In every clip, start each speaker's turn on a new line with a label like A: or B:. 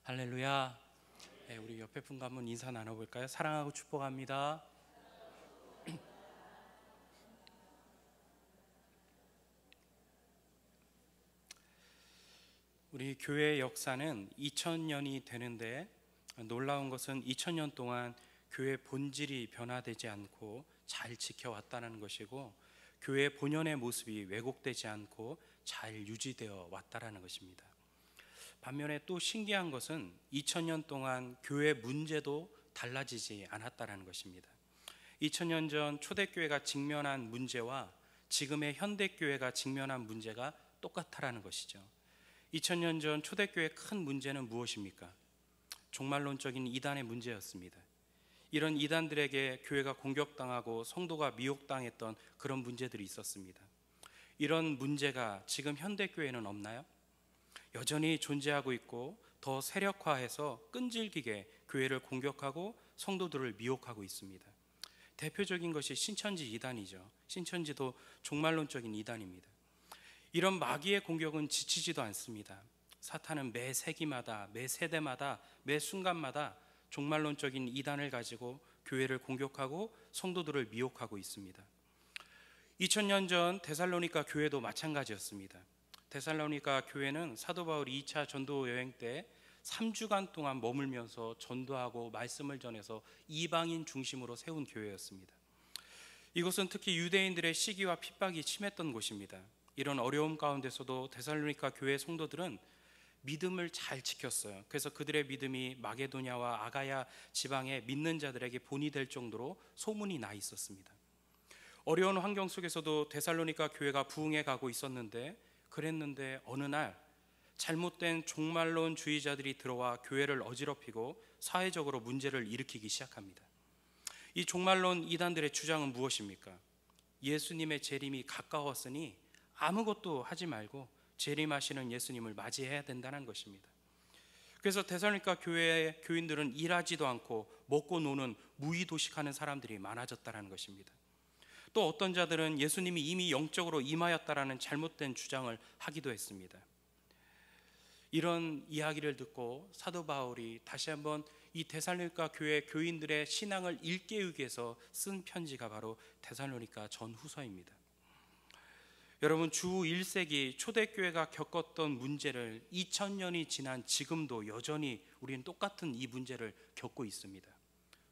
A: 할렐루야. 네, 우리 옆에 분과 한번 인사 나눠볼까요? 사랑하고 축복합니다. 우리 교회의 역사는 2000년이 되는데, 놀라운 것은 2000년 동안 교회 본질이 변화되지 않고 잘 지켜왔다는 것이고, 교회 본연의 모습이 왜곡되지 않고 잘 유지되어 왔다는 것입니다. 반면에 또 신기한 것은 2000년 동안 교회 문제도 달라지지 않았다는 것입니다. 2000년 전 초대교회가 직면한 문제와 지금의 현대교회가 직면한 문제가 똑같다라는 것이죠. 2000년 전 초대교회의 큰 문제는 무엇입니까? 종말론적인 이단의 문제였습니다. 이런 이단들에게 교회가 공격당하고 성도가 미혹당했던 그런 문제들이 있었습니다. 이런 문제가 지금 현대교회는 없나요? 여전히 존재하고 있고 더 세력화해서 끈질기게 교회를 공격하고 성도들을 미혹하고 있습니다. 대표적인 것이 신천지 이단이죠. 신천지도 종말론적인 이단입니다. 이런 마귀의 공격은 지치지도 않습니다. 사탄은 매 세기마다, 매 세대마다, 매 순간마다 종말론적인 이단을 가지고 교회를 공격하고 성도들을 미혹하고 있습니다. 2000년 전 데살로니가 교회도 마찬가지였습니다. 데살로니가 교회는 사도 바울이 2차 전도 여행 때 3주간 동안 머물면서 전도하고 말씀을 전해서 이방인 중심으로 세운 교회였습니다. 이곳은 특히 유대인들의 시기와 핍박이 심했던 곳입니다. 이런 어려움 가운데서도 데살로니가 교회 성도들은 믿음을 잘 지켰어요. 그래서 그들의 믿음이 마게도냐와 아가야 지방의 믿는 자들에게 본이 될 정도로 소문이 나 있었습니다. 어려운 환경 속에서도 데살로니가 교회가 부흥해 가고 그랬는데 어느 날 잘못된 종말론주의자들이 들어와 교회를 어지럽히고 사회적으로 문제를 일으키기 시작합니다. 이 종말론 이단들의 주장은 무엇입니까? 예수님의 재림이 가까웠으니 아무것도 하지 말고 재림하시는 예수님을 맞이해야 된다는 것입니다. 그래서 데살로니가 교회의 교인들은 일하지도 않고 먹고 노는 무의도식하는 사람들이 많아졌다는 것입니다. 또 어떤 자들은 예수님이 이미 영적으로 임하였다라는 잘못된 주장을 하기도 했습니다. 이런 이야기를 듣고 사도 바울이 다시 한번 이 데살로니가 교회 교인들의 신앙을 일깨우기 위해서 쓴 편지가 바로 데살로니가 전후서입니다. 여러분, 주 1세기 초대교회가 겪었던 문제를 2000년이 지난 지금도 여전히 우리는 똑같은 이 문제를 겪고 있습니다.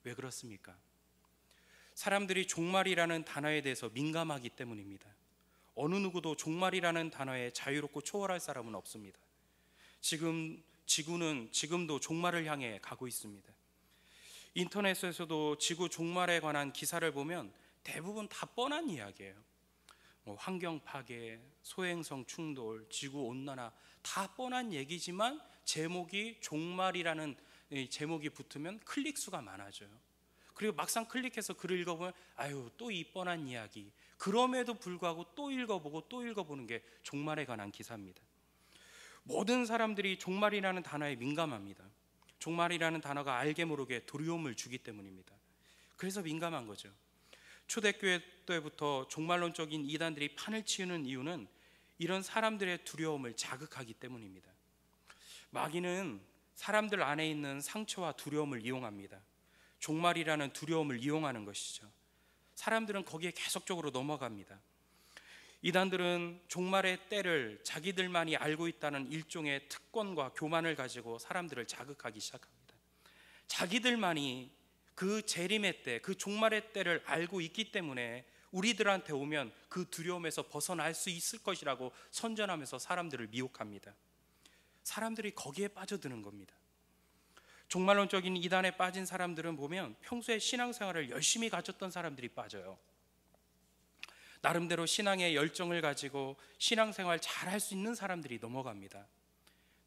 A: 왜 그렇습니까? 사람들이 종말이라는 단어에 대해서 민감하기 때문입니다. 어느 누구도 종말이라는 단어에 자유롭고 초월할 사람은 없습니다. 지구는 지금도 종말을 향해 가고 있습니다. 인터넷에서도 지구 종말에 관한 기사를 보면 대부분 다 뻔한 이야기예요. 환경 파괴, 소행성 충돌, 지구 온난화, 다 뻔한 얘기지만 제목이 종말이라는 제목이 붙으면 클릭 수가 많아져요. 그리고 막상 클릭해서 글을 읽어보면 아유, 또 이 뻔한 이야기. 그럼에도 불구하고 또 읽어보고 또 읽어보는 게 종말에 관한 기사입니다. 모든 사람들이 종말이라는 단어에 민감합니다. 종말이라는 단어가 알게 모르게 두려움을 주기 때문입니다. 그래서 민감한 거죠. 초대교회 때부터 종말론적인 이단들이 판을 치우는 이유는 이런 사람들의 두려움을 자극하기 때문입니다. 마귀는 사람들 안에 있는 상처와 두려움을 이용합니다. 종말이라는 두려움을 이용하는 것이죠. 사람들은 거기에 계속적으로 넘어갑니다. 이단들은 종말의 때를 자기들만이 알고 있다는 일종의 특권과 교만을 가지고 사람들을 자극하기 시작합니다. 자기들만이 그 재림의 때, 그 종말의 때를 알고 있기 때문에 우리들한테 오면 그 두려움에서 벗어날 수 있을 것이라고 선전하면서 사람들을 미혹합니다. 사람들이 거기에 빠져드는 겁니다. 종말론적인 이단에 빠진 사람들은 보면 평소에 신앙생활을 열심히 가졌던 사람들이 빠져요. 나름대로 신앙의 열정을 가지고 신앙생활 잘 할 수 있는 사람들이 넘어갑니다.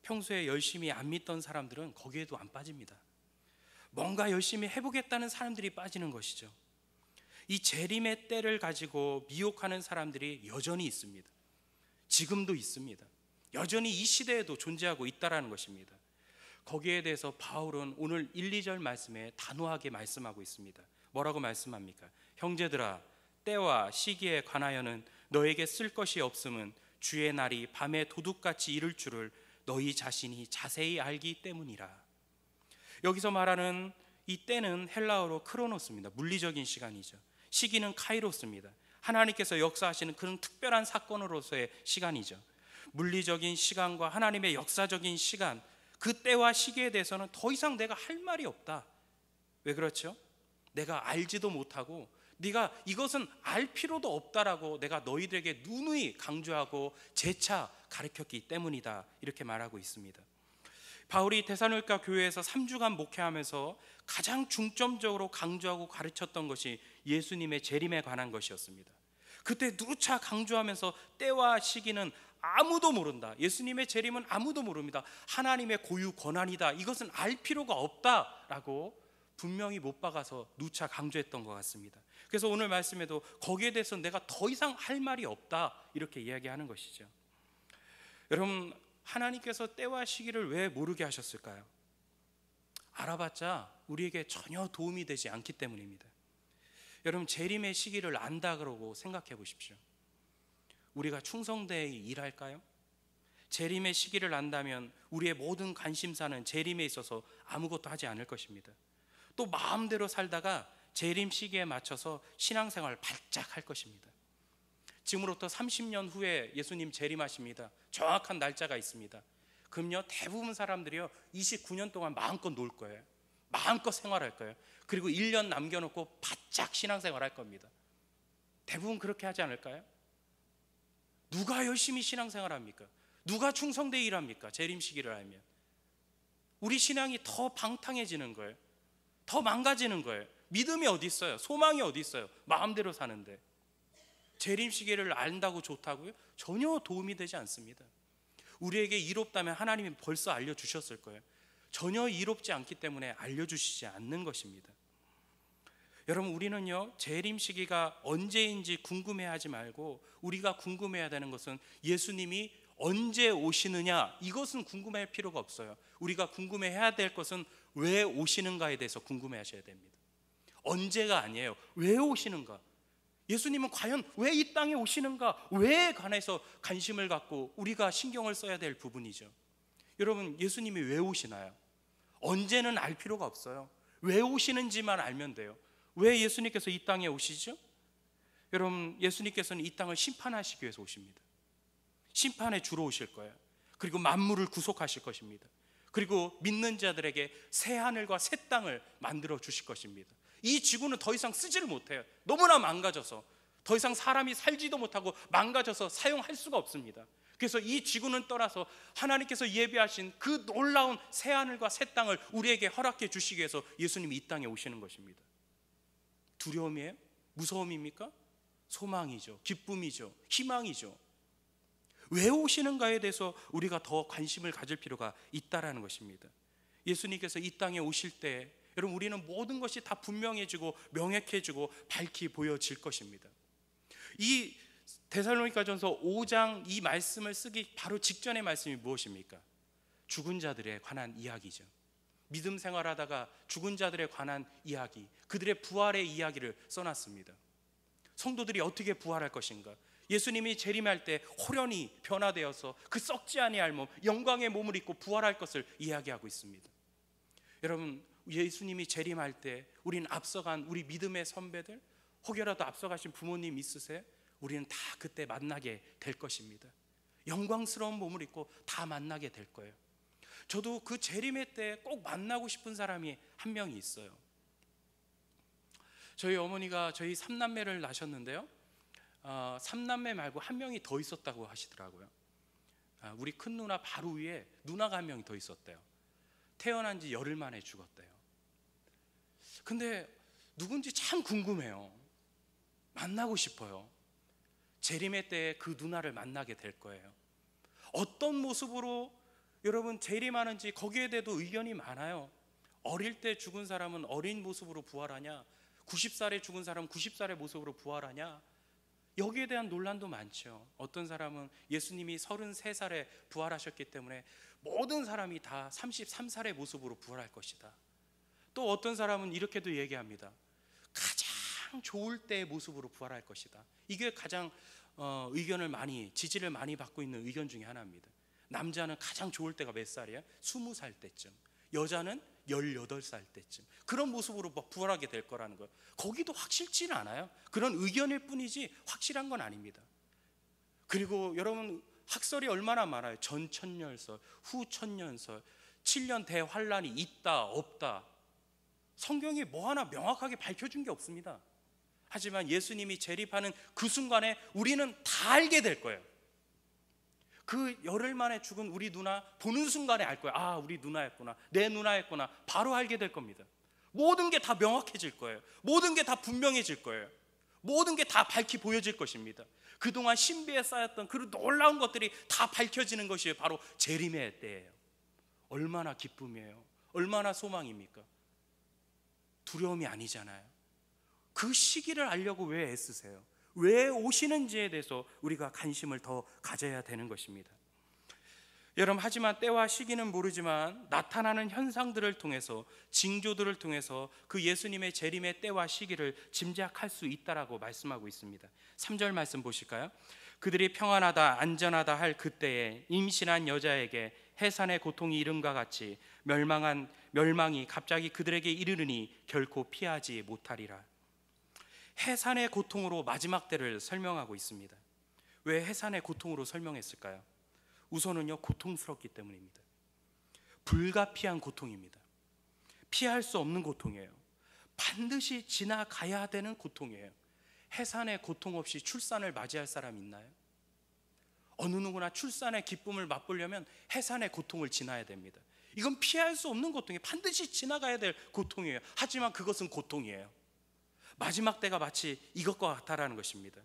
A: 평소에 열심히 안 믿던 사람들은 거기에도 안 빠집니다. 뭔가 열심히 해보겠다는 사람들이 빠지는 것이죠. 이 재림의 때를 가지고 미혹하는 사람들이 여전히 있습니다. 지금도 있습니다. 여전히 이 시대에도 존재하고 있다는 것입니다. 거기에 대해서 바울은 오늘 1, 2절 말씀에 단호하게 말씀하고 있습니다. 뭐라고 말씀합니까? 형제들아, 때와 시기에 관하여는 너에게 쓸 것이 없음은 주의 날이 밤에 도둑같이 이를 줄을 너희 자신이 자세히 알기 때문이라. 여기서 말하는 이 때는 헬라어로 크로노스입니다. 물리적인 시간이죠. 시기는 카이로스입니다. 하나님께서 역사하시는 그런 특별한 사건으로서의 시간이죠. 물리적인 시간과 하나님의 역사적인 시간, 그 때와 시기에 대해서는 더 이상 내가 할 말이 없다. 왜 그렇죠? 내가 알지도 못하고 네가 이것은 알 필요도 없다라고 내가 너희들에게 누누이 강조하고 재차 가르쳤기 때문이다, 이렇게 말하고 있습니다. 바울이 데살로니가 교회에서 3주간 목회하면서 가장 중점적으로 강조하고 가르쳤던 것이 예수님의 재림에 관한 것이었습니다. 그때 누차 강조하면서 때와 시기는 아무도 모른다, 예수님의 재림은 아무도 모릅니다, 하나님의 고유 권한이다, 이것은 알 필요가 없다라고 분명히 못 박아서 누차 강조했던 것 같습니다. 그래서 오늘 말씀에도 거기에 대해서 내가 더 이상 할 말이 없다, 이렇게 이야기하는 것이죠. 여러분, 하나님께서 때와 시기를 왜 모르게 하셨을까요? 알아봤자 우리에게 전혀 도움이 되지 않기 때문입니다. 여러분, 재림의 시기를 안다 그러고 생각해 보십시오. 우리가 충성되이 일할까요? 재림의 시기를 안다면 우리의 모든 관심사는 재림에 있어서 아무것도 하지 않을 것입니다. 또 마음대로 살다가 재림 시기에 맞춰서 신앙생활을 바짝 할 것입니다. 지금으로부터 30년 후에 예수님 재림하십니다. 정확한 날짜가 있습니다. 그럼요, 대부분 사람들이요 29년 동안 마음껏 놀 거예요. 마음껏 생활할 거예요. 그리고 1년 남겨놓고 바짝 신앙생활 할 겁니다. 대부분 그렇게 하지 않을까요? 누가 열심히 신앙생활 합니까? 누가 충성되이 일합니까? 재림 시기를 알면 우리 신앙이 더 방탕해지는 거예요. 더 망가지는 거예요. 믿음이 어디 있어요? 소망이 어디 있어요? 마음대로 사는데. 재림 시기를 안다고 좋다고요? 전혀 도움이 되지 않습니다. 우리에게 이롭다면 하나님이 벌써 알려주셨을 거예요. 전혀 이롭지 않기 때문에 알려주시지 않는 것입니다. 여러분, 우리는요 재림 시기가 언제인지 궁금해하지 말고 우리가 궁금해야 되는 것은 예수님이 언제 오시느냐, 이것은 궁금해할 필요가 없어요. 우리가 궁금해해야 될 것은 왜 오시는가에 대해서 궁금해하셔야 됩니다. 언제가 아니에요. 왜 오시는가? 예수님은 과연 왜 이 땅에 오시는가? 왜 관해서 관심을 갖고 우리가 신경을 써야 될 부분이죠. 여러분, 예수님이 왜 오시나요? 언제는 알 필요가 없어요. 왜 오시는지만 알면 돼요. 왜 예수님께서 이 땅에 오시죠? 여러분, 예수님께서는 이 땅을 심판하시기 위해서 오십니다. 심판에 주로 오실 거예요. 그리고 만물을 구속하실 것입니다. 그리고 믿는 자들에게 새 하늘과 새 땅을 만들어 주실 것입니다. 이 지구는 더 이상 쓰지를 못해요. 너무나 망가져서 더 이상 사람이 살지도 못하고 망가져서 사용할 수가 없습니다. 그래서 이 지구는 떠나서 하나님께서 예비하신 그 놀라운 새 하늘과 새 땅을 우리에게 허락해 주시기 위해서 예수님이 이 땅에 오시는 것입니다. 두려움이에요? 무서움입니까? 소망이죠. 기쁨이죠. 희망이죠. 왜 오시는가에 대해서 우리가 더 관심을 가질 필요가 있다라는 것입니다. 예수님께서 이 땅에 오실 때 여러분, 우리는 모든 것이 다 분명해지고 명확해지고 밝히 보여질 것입니다. 이 데살로니가전서 5장 이 말씀을 쓰기 바로 직전의 말씀이 무엇입니까? 죽은 자들에 관한 이야기죠. 믿음 생활하다가 죽은 자들에 관한 이야기, 그들의 부활의 이야기를 써놨습니다. 성도들이 어떻게 부활할 것인가? 예수님이 재림할 때 호련히 변화되어서 그 썩지 아니할 몸, 영광의 몸을 입고 부활할 것을 이야기하고 있습니다. 여러분, 예수님이 재림할 때 우리는 앞서간 우리 믿음의 선배들, 혹여라도 앞서가신 부모님 있으세요? 우리는 다 그때 만나게 될 것입니다. 영광스러운 몸을 입고 다 만나게 될 거예요. 저도 그 재림의 때 꼭 만나고 싶은 사람이 한 명이 있어요. 저희 어머니가 저희 3남매를 낳으셨는데요, 3남매 말고 한 명이 더 있었다고 하시더라고요. 우리 큰 누나 바로 위에 누나가 한 명이 더 있었대요. 태어난 지 열흘 만에 죽었대요. 근데 누군지 참 궁금해요. 만나고 싶어요. 재림의 때에 그 누나를 만나게 될 거예요. 어떤 모습으로 여러분 재림하는지 거기에 대해도 의견이 많아요. 어릴 때 죽은 사람은 어린 모습으로 부활하냐, 90살에 죽은 사람은 90살의 모습으로 부활하냐, 여기에 대한 논란도 많죠. 어떤 사람은 예수님이 33살에 부활하셨기 때문에 모든 사람이 다 33살의 모습으로 부활할 것이다. 또 어떤 사람은 이렇게도 얘기합니다. 가장 좋을 때의 모습으로 부활할 것이다. 이게 가장 의견을 많이, 지지를 많이 받고 있는 의견 중에 하나입니다. 남자는 가장 좋을 때가 몇 살이에요? 20살 때쯤. 여자는 18살 때쯤. 그런 모습으로 부활하게 될 거라는 거예요. 거기도 확실치는 않아요. 그런 의견일 뿐이지 확실한 건 아닙니다. 그리고 여러분, 학설이 얼마나 많아요. 전천년설, 후천년설, 7년 대환란이 있다 없다. 성경이 뭐 하나 명확하게 밝혀준 게 없습니다. 하지만 예수님이 재림하는 그 순간에 우리는 다 알게 될 거예요. 그 열흘 만에 죽은 우리 누나 보는 순간에 알 거예요. 아, 우리 누나였구나, 내 누나였구나. 바로 알게 될 겁니다. 모든 게 다 명확해질 거예요. 모든 게 다 분명해질 거예요. 모든 게 다 밝히 보여질 것입니다. 그동안 신비에 쌓였던 그 놀라운 것들이 다 밝혀지는 것이 바로 재림의 때예요. 얼마나 기쁨이에요. 얼마나 소망입니까? 두려움이 아니잖아요. 그 시기를 알려고 왜 애쓰세요? 왜 오시는지에 대해서 우리가 관심을 더 가져야 되는 것입니다. 여러분, 하지만 때와 시기는 모르지만 나타나는 현상들을 통해서, 징조들을 통해서 그 예수님의 재림의 때와 시기를 짐작할 수 있다라고 말씀하고 있습니다. 3절 말씀 보실까요? 그들이 평안하다 안전하다 할 그때에 임신한 여자에게 해산의 고통이 이름과 같이 멸망이 갑자기 그들에게 이르르니 결코 피하지 못하리라. 해산의 고통으로 마지막 때를 설명하고 있습니다. 왜 해산의 고통으로 설명했을까요? 우선은요, 고통스럽기 때문입니다. 불가피한 고통입니다. 피할 수 없는 고통이에요. 반드시 지나가야 되는 고통이에요. 해산의 고통 없이 출산을 맞이할 사람 있나요? 어느 누구나 출산의 기쁨을 맛보려면 해산의 고통을 지나야 됩니다. 이건 피할 수 없는 고통이에요. 반드시 지나가야 될 고통이에요. 하지만 그것은 고통이에요. 마지막 때가 마치 이것과 같다라는 것입니다.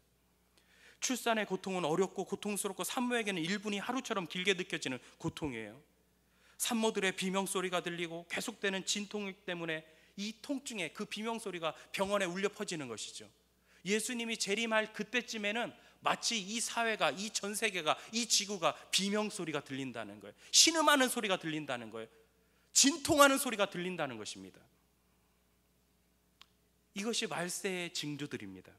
A: 출산의 고통은 어렵고 고통스럽고 산모에게는 1분이 하루처럼 길게 느껴지는 고통이에요. 산모들의 비명소리가 들리고 계속되는 진통 때문에 이 통증에 그 비명소리가 병원에 울려 퍼지는 것이죠. 예수님이 재림할 그때쯤에는 마치 이 사회가, 이 전 세계가, 이 지구가 비명소리가 들린다는 거예요. 신음하는 소리가 들린다는 거예요. 진통하는 소리가 들린다는 것입니다. 이것이 말세의 징조들입니다.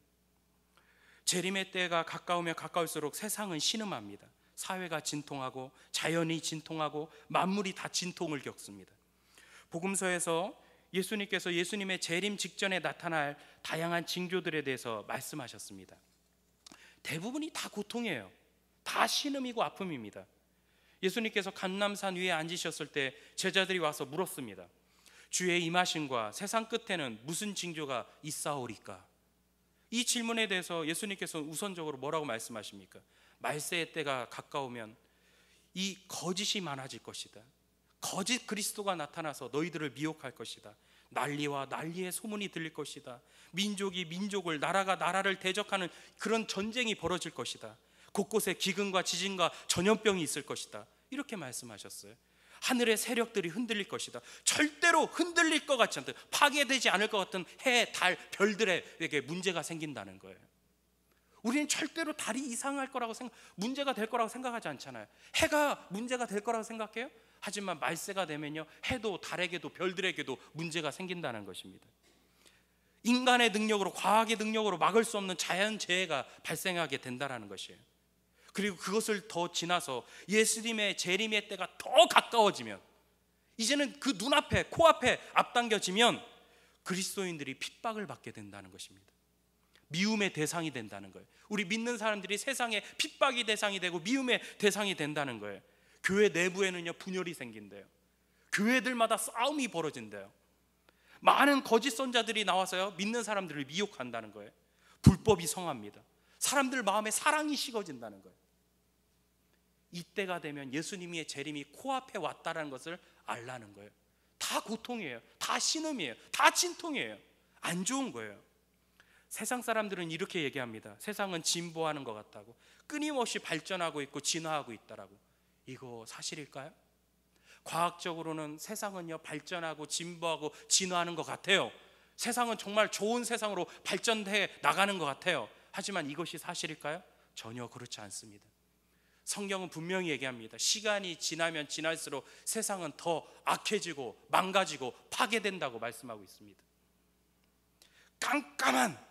A: 재림의 때가 가까우면 가까울수록 세상은 신음합니다. 사회가 진통하고 자연이 진통하고 만물이 다 진통을 겪습니다. 복음서에서 예수님께서 예수님의 재림 직전에 나타날 다양한 징조들에 대해서 말씀하셨습니다. 대부분이 다 고통이에요. 다 신음이고 아픔입니다. 예수님께서 감람산 위에 앉으셨을 때 제자들이 와서 물었습니다. 주의 임하심과 세상 끝에는 무슨 징조가 있사오리까? 이 질문에 대해서 예수님께서 우선적으로 뭐라고 말씀하십니까? 말세의 때가 가까우면 이 거짓이 많아질 것이다. 거짓 그리스도가 나타나서 너희들을 미혹할 것이다. 난리와 난리의 소문이 들릴 것이다. 민족이 민족을, 나라가 나라를 대적하는 그런 전쟁이 벌어질 것이다. 곳곳에 기근과 지진과 전염병이 있을 것이다. 이렇게 말씀하셨어요. 하늘의 세력들이 흔들릴 것이다. 절대로 흔들릴 것 같지 않다. 파괴되지 않을 것 같은 해, 달, 별들에게 문제가 생긴다는 거예요. 우리는 절대로 달이 이상할 거라고 문제가 될 거라고 생각하지 않잖아요. 해가 문제가 될 거라고 생각해요? 하지만 말세가 되면요, 해도 달에게도 별들에게도 문제가 생긴다는 것입니다. 인간의 능력으로, 과학의 능력으로 막을 수 없는 자연재해가 발생하게 된다는 것이에요. 그리고 그것을 더 지나서 예수님의 재림의 때가 더 가까워지면, 이제는 그 눈앞에, 코앞에 앞당겨지면 그리스도인들이 핍박을 받게 된다는 것입니다. 미움의 대상이 된다는 거예요. 우리 믿는 사람들이 세상에 핍박의 대상이 되고 미움의 대상이 된다는 거예요. 교회 내부에는요, 분열이 생긴대요. 교회들마다 싸움이 벌어진대요. 많은 거짓 선자들이 나와서요, 믿는 사람들을 미혹한다는 거예요. 불법이 성합니다. 사람들 마음에 사랑이 식어진다는 거예요. 이때가 되면 예수님의 재림이 코앞에 왔다는 것을 알라는 거예요. 다 고통이에요. 다 신음이에요. 다 진통이에요. 안 좋은 거예요. 세상 사람들은 이렇게 얘기합니다. 세상은 진보하는 것 같다고. 끊임없이 발전하고 있고 진화하고 있다라고. 이거 사실일까요? 과학적으로는 세상은요, 발전하고 진보하고 진화하는 것 같아요. 세상은 정말 좋은 세상으로 발전해 나가는 것 같아요. 하지만 이것이 사실일까요? 전혀 그렇지 않습니다. 성경은 분명히 얘기합니다. 시간이 지나면 지날수록 세상은 더 악해지고 망가지고 파괴된다고 말씀하고 있습니다. 깜깜한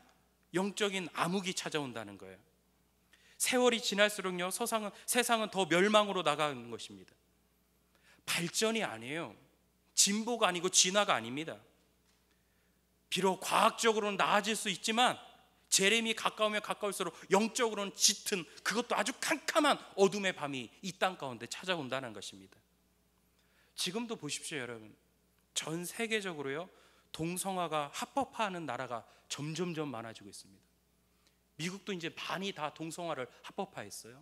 A: 영적인 암흑이 찾아온다는 거예요. 세월이 지날수록요, 세상은 더 멸망으로 나가는 것입니다. 발전이 아니에요. 진보가 아니고 진화가 아닙니다. 비록 과학적으로는 나아질 수 있지만 재림이 가까우면 가까울수록 영적으로는 짙은, 그것도 아주 캄캄한 어둠의 밤이 이 땅 가운데 찾아온다는 것입니다. 지금도 보십시오, 여러분. 전 세계적으로요, 동성화가 합법화하는 나라가 점점점 많아지고 있습니다. 미국도 이제 반이 다 동성화를 합법화했어요.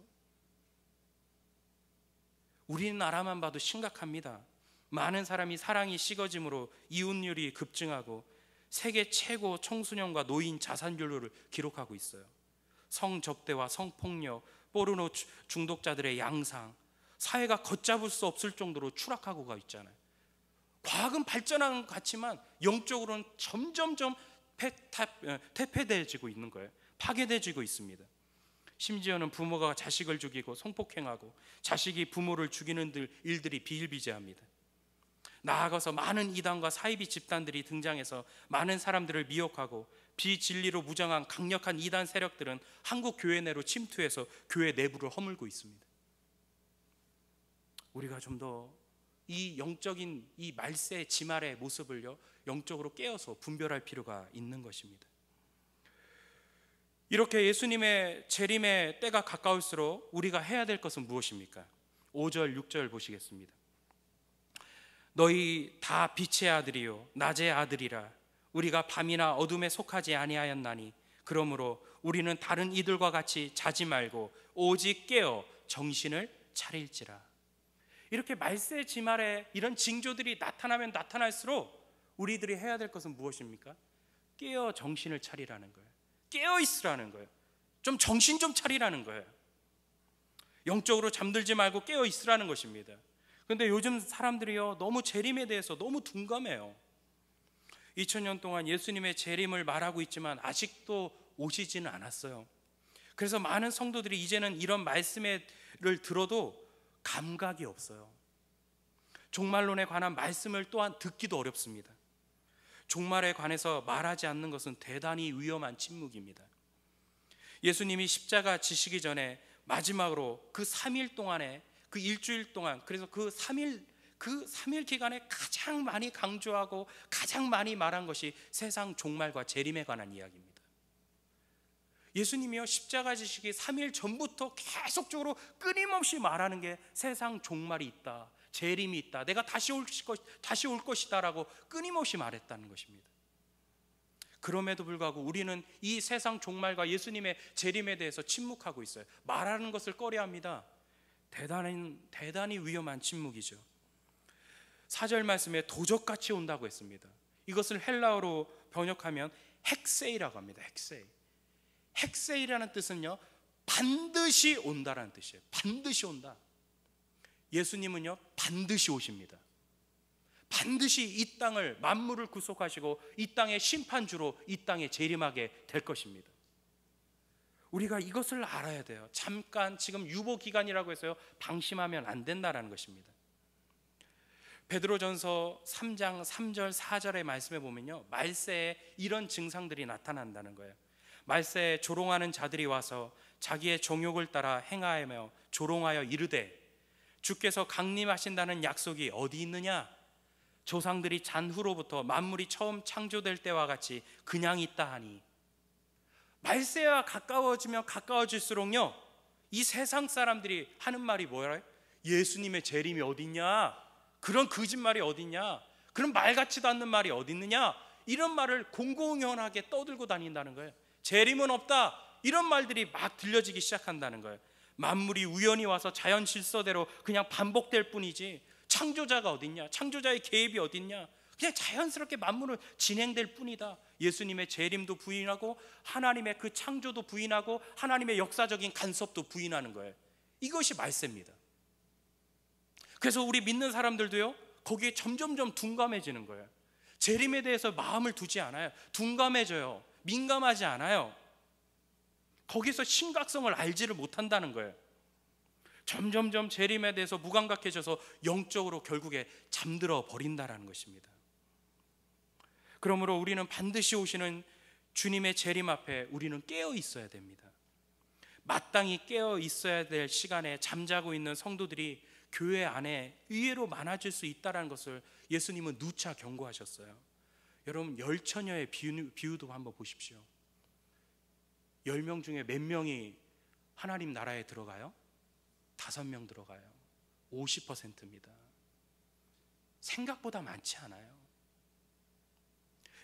A: 우리나라만 봐도 심각합니다. 많은 사람이 사랑이 식어짐으로 이혼율이 급증하고 세계 최고 청소년과 노인 자살률을 기록하고 있어요. 성적대와 성폭력, 포르노 중독자들의 양상, 사회가 걷잡을 수 없을 정도로 추락하고 가 있잖아요. 과학은 발전하는 것 같지만 영적으로는 점점점 퇴폐되어지고 있는 거예요. 파괴되어지고 있습니다. 심지어는 부모가 자식을 죽이고 성폭행하고 자식이 부모를 죽이는 일들이 비일비재합니다. 나아가서 많은 이단과 사이비 집단들이 등장해서 많은 사람들을 미혹하고 비진리로 무장한 강력한 이단 세력들은 한국 교회 내로 침투해서 교회 내부를 허물고 있습니다. 우리가 좀 더 이 영적인 이 말세 지말의 모습을요, 영적으로 깨어서 분별할 필요가 있는 것입니다. 이렇게 예수님의 재림의 때가 가까울수록 우리가 해야 될 것은 무엇입니까? 5절 6절 보시겠습니다. 너희 다 빛의 아들이요 낮의 아들이라. 우리가 밤이나 어둠에 속하지 아니하였나니 그러므로 우리는 다른 이들과 같이 자지 말고 오직 깨어 정신을 차릴지라. 이렇게 말세 지말에 이런 징조들이 나타나면 나타날수록 우리들이 해야 될 것은 무엇입니까? 깨어 정신을 차리라는 거예요. 깨어 있으라는 거예요. 좀 정신 좀 차리라는 거예요. 영적으로 잠들지 말고 깨어 있으라는 것입니다. 그런데 요즘 사람들이요, 너무 재림에 대해서 너무 둔감해요. 2000년 동안 예수님의 재림을 말하고 있지만 아직도 오시지는 않았어요. 그래서 많은 성도들이 이제는 이런 말씀을 들어도 감각이 없어요. 종말론에 관한 말씀을 또한 듣기도 어렵습니다. 종말에 관해서 말하지 않는 것은 대단히 위험한 침묵입니다. 예수님이 십자가 지시기 전에 마지막으로 그 3일 동안에, 그 일주일 동안, 그래서 그 3일 기간에 가장 많이 강조하고 가장 많이 말한 것이 세상 종말과 재림에 관한 이야기입니다. 예수님이요, 십자가 지시기 3일 전부터 계속적으로 끊임없이 말하는 게 세상 종말이 있다, 재림이 있다, 내가 다시 올 것이다라고 끊임없이 말했다는 것입니다. 그럼에도 불구하고 우리는 이 세상 종말과 예수님의 재림에 대해서 침묵하고 있어요. 말하는 것을 꺼려합니다. 대단히 위험한 침묵이죠. 4절 말씀에 도적같이 온다고 했습니다. 이것을 헬라어로 번역하면 헥세이라고 합니다. 헥세이라는 뜻은요, 반드시 온다라는 뜻이에요. 반드시 온다. 예수님은요, 반드시 오십니다. 반드시 이 땅을, 만물을 구속하시고 이 땅의 심판주로 이 땅에 재림하게 될 것입니다. 우리가 이것을 알아야 돼요. 잠깐 지금 유보 기간이라고 해서요, 방심하면 안 된다라는 것입니다. 베드로전서 3장 3절 4절의 말씀에 보면요, 말세에 이런 증상들이 나타난다는 거예요. 말세에 조롱하는 자들이 와서 자기의 정욕을 따라 행하며 조롱하여 이르되 주께서 강림하신다는 약속이 어디 있느냐? 조상들이 잔후로부터 만물이 처음 창조될 때와 같이 그냥 있다 하니. 말세와 가까워지면 가까워질수록요, 이 세상 사람들이 하는 말이 뭐예요? 예수님의 재림이 어딨냐? 그런 거짓말이 어딨냐? 그런 말 같지도 않는 말이 어디 있느냐? 이런 말을 공공연하게 떠들고 다닌다는 거예요. 재림은 없다, 이런 말들이 막 들려지기 시작한다는 거예요. 만물이 우연히 와서 자연 질서대로 그냥 반복될 뿐이지 창조자가 어딨냐? 창조자의 개입이 어딨냐? 그냥 자연스럽게 만물은 진행될 뿐이다. 예수님의 재림도 부인하고 하나님의 그 창조도 부인하고 하나님의 역사적인 간섭도 부인하는 거예요. 이것이 말세입니다. 그래서 우리 믿는 사람들도요, 거기에 점점점 둔감해지는 거예요. 재림에 대해서 마음을 두지 않아요. 둔감해져요. 민감하지 않아요. 거기서 심각성을 알지를 못한다는 거예요. 점점점 재림에 대해서 무감각해져서 영적으로 결국에 잠들어 버린다라는 것입니다. 그러므로 우리는 반드시 오시는 주님의 재림 앞에 우리는 깨어 있어야 됩니다. 마땅히 깨어 있어야 될 시간에 잠자고 있는 성도들이 교회 안에 의외로 많아질 수 있다는 것을 예수님은 누차 경고하셨어요. 여러분, 열처녀의 비유도 한번 보십시오. 10명 중에 몇 명이 하나님 나라에 들어가요? 5명 들어가요. 50%입니다. 생각보다 많지 않아요.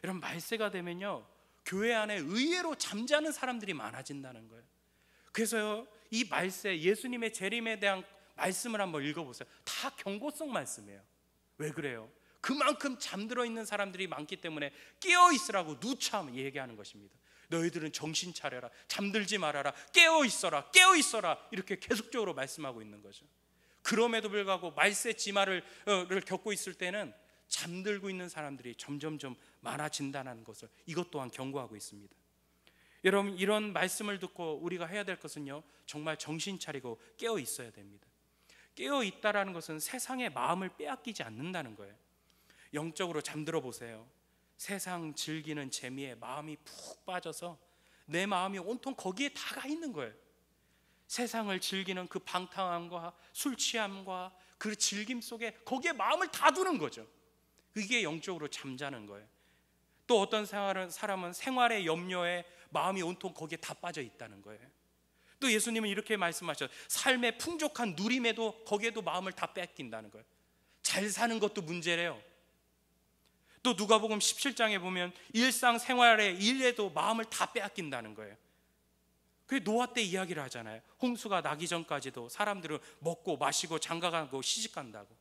A: 여러분, 말세가 되면요, 교회 안에 의외로 잠자는 사람들이 많아진다는 거예요. 그래서 이 말세, 예수님의 재림에 대한 말씀을 한번 읽어보세요. 다 경고성 말씀이에요. 왜 그래요? 그만큼 잠들어 있는 사람들이 많기 때문에 깨어 있으라고 누차 얘기하는 것입니다. 너희들은 정신 차려라, 잠들지 말아라, 깨어 있어라, 깨어 있어라, 이렇게 계속적으로 말씀하고 있는 거죠. 그럼에도 불구하고 말세 지마를 겪고 있을 때는 잠들고 있는 사람들이 점점점 많아진다는 것을 이것 또한 경고하고 있습니다. 여러분, 이런 말씀을 듣고 우리가 해야 될 것은요, 정말 정신 차리고 깨어 있어야 됩니다. 깨어 있다라는 것은 세상의 마음을 빼앗기지 않는다는 거예요. 영적으로 잠들어 보세요. 세상 즐기는 재미에 마음이 푹 빠져서 내 마음이 온통 거기에 다 가 있는 거예요. 세상을 즐기는 그 방탕함과 술 취함과 그 즐김 속에 거기에 마음을 다 두는 거죠. 그게 영적으로 잠자는 거예요. 또 어떤 사람은 생활의 염려에 마음이 온통 거기에 다 빠져 있다는 거예요. 또 예수님은 이렇게 말씀하셨어요. 삶의 풍족한 누림에도 거기에도 마음을 다 뺏긴다는 거예요. 잘 사는 것도 문제래요. 또 누가복음 17장에 보면 일상생활의 일에도 마음을 다 빼앗긴다는 거예요. 그게 노아 때 이야기를 하잖아요. 홍수가 나기 전까지도 사람들은 먹고 마시고 장가가고 시집간다고.